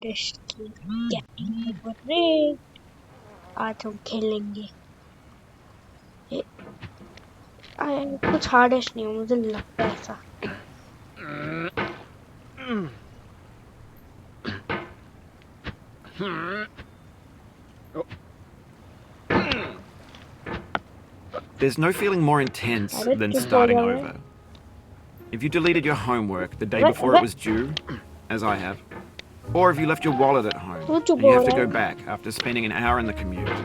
Test की getting red. आज हम खेलेंगे कुछ हार्डेस्ट नहीं हो, मुझे लगता है ऐसा। There's no feeling more intense अरे than चुप हो starting जा बे। over. If you deleted your homework the day अबे before अबे it was due, as I have, or if you left your wallet at home तू चुप and you हो have to रहा go है। back after spending an hour in the commute.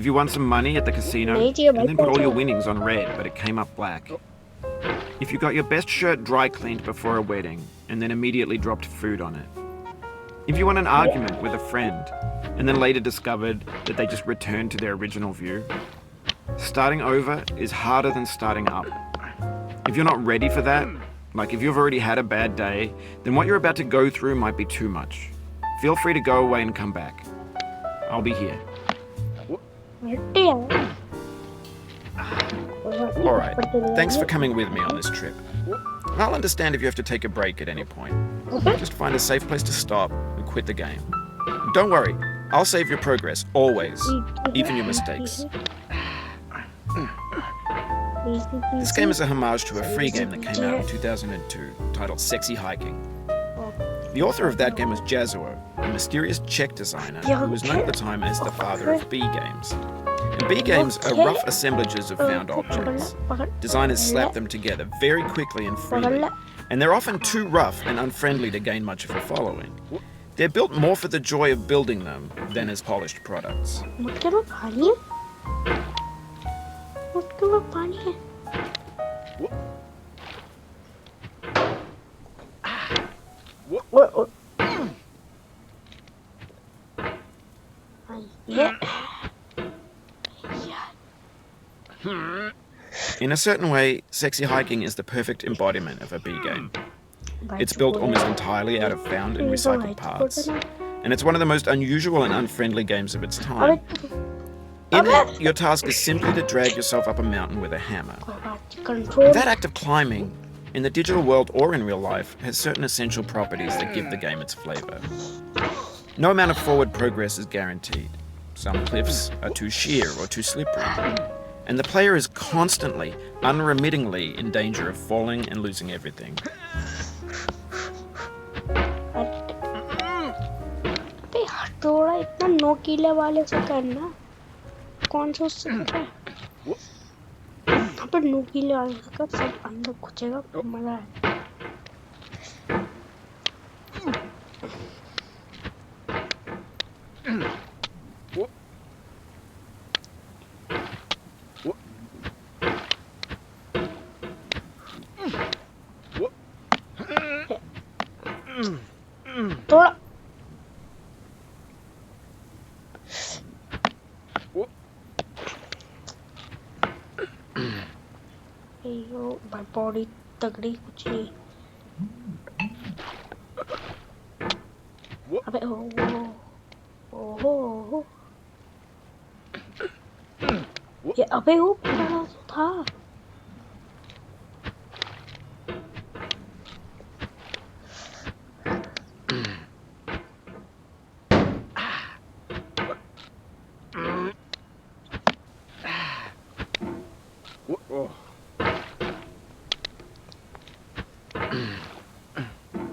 If you won some money at the casino नहीं चाहिए भाई and then put all your पैसा। winnings on red but it came up black. If you got your best shirt dry cleaned before a wedding and then immediately dropped food on it. If you won an argument with a friend and then later discovered that they just returned to their original view. Starting over is harder than starting up. If you're not ready for that, like if you've already had a bad day, then what you're about to go through might be too much. Feel free to go away and come back. I'll be here. Alright, thanks for coming with me on this trip. I'll understand if you have to take a break at any point. Just find a safe place to stop and quit the game. Don't worry, I'll save your progress, always, even your mistakes. This game is a homage to a free game that came out in 2002 titled Sexy Hiking. The author of that game was Jazuo, a mysterious Czech designer who was known at the time as the father of B games. And B games are rough assemblages of found objects. Designers slap them together very quickly and freely, and they're often too rough and unfriendly to gain much of a following. They're built more for the joy of building them than as polished products. In a certain way, Sexy Hiking is the perfect embodiment of a B game. It's built almost entirely out of found and recycled parts, and it's one of the most unusual and unfriendly games of its time. In it, your task is simply to drag yourself up a mountain with a hammer. That act of climbing, in the digital world or in real life, has certain essential properties that give the game its flavor. No amount of forward progress is guaranteed. Some cliffs are too sheer or too slippery, and the player is constantly, unremittingly in danger of falling and losing everything. थोड़ा इतना नोकीले वाले से करना, कौन सा उससे कर रहा है? यहाँ पर नोकीले वाले से कर, सब अंदर घुसेगा, मजा है। थोड़ा भाई बॉडी तगड़ी कुछ नहीं। अबे ओ ये अबे वो बड़ा था।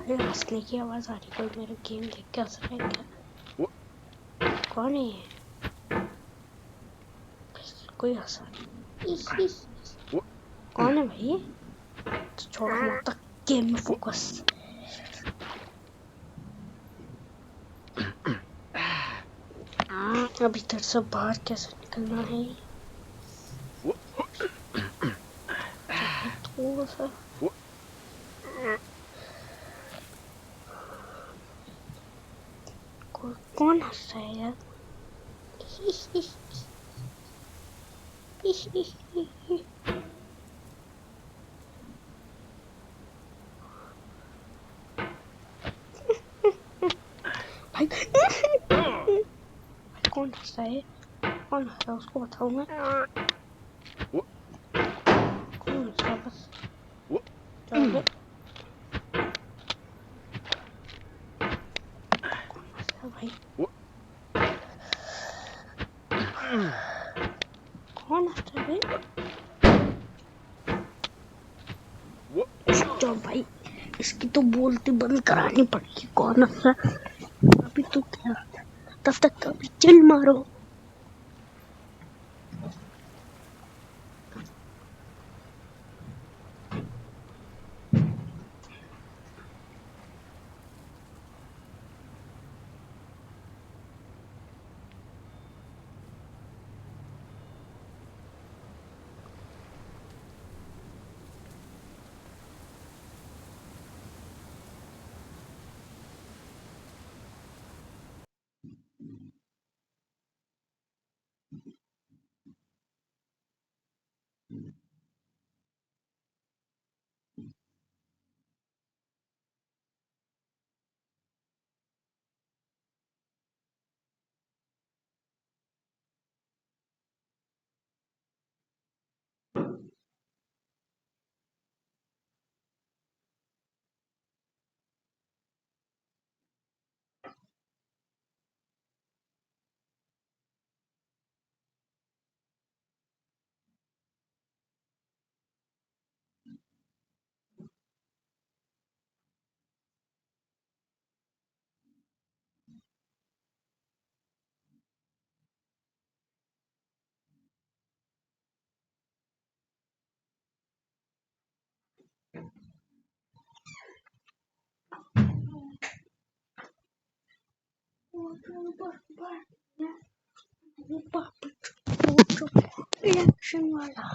अरे हंसने की आवाज आ रही, कोई मेरा गेम देख के हंस रहा है क्या? कौन है ये? कोई हंस रहा है। कौन है भाई? तो छोड़ो मत, गेम में फोकस। अब इधर से बाहर कैसे निकलना है? थोड़ा सा कौन हंस रहा है यार? भाई कौन हंस रहा है? कौन हंस रहा है उसको बताऊं मैं? कौन हंस रहा है बस? भाई कौन आता है जो भाई इसकी तो बोलती बंद करानी पड़ेगी कौन आता है अभी तो क्या तब तक अभी चिल मारो इलेक्शन वाला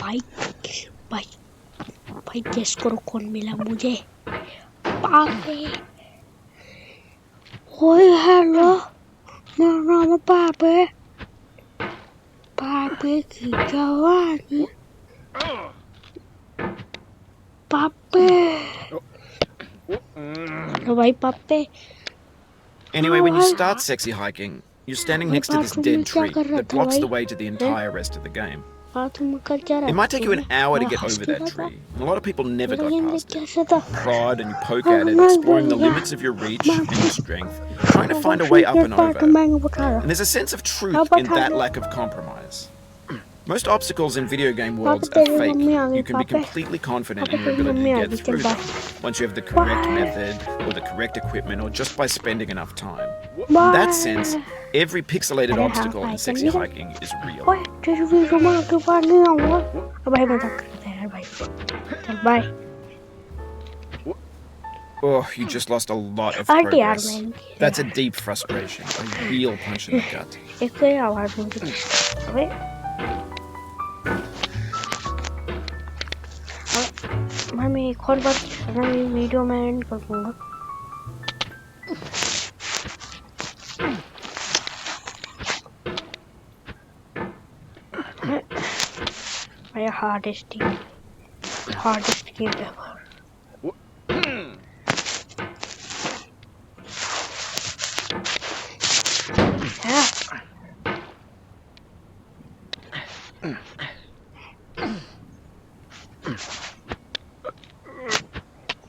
भाई भाई भाई गेस करो कौन मिला मुझे पापे ओए हेलो मेरा नाम है पापे पापे की जवानी पापे हेलो भाई पापे Anyway, when you start sexy hiking, you're standing next to this dead tree that blocks the way to the entire rest of the game. It might take you an hour to get over that tree, and a lot of people never got past it. You prod and you poke at it, exploring the limits of your reach and your strength, trying to find a way up and over. And there's a sense of truth in that lack of compromise. Most obstacles in video game worlds are fake. You can be completely confident in your ability to get through them once you have the correct method or the correct equipment or just by spending enough time. In that sense, every pixelated obstacle in sexy hiking is real. Oh, you just lost a lot of progress. That's a deep frustration, a real punch in the gut. मैं एक और बात video में and कर दूंगा my hardest game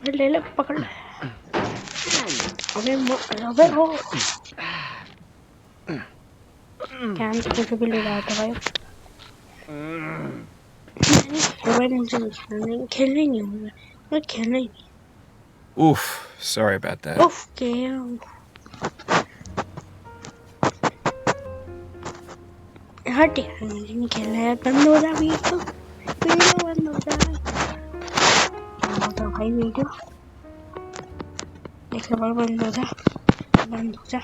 ever ले ले पकड़ ले अबे हो कैंप को भी ले रहा था भाई खेलने नहीं मैं खेलना ही नहीं Oof, sorry about that. Oof, game. हट यार मुझे नहीं खेलना है बंद हो जा वीडियो बंद हो जा तो भाई वीडियो देख लो बंद हो जा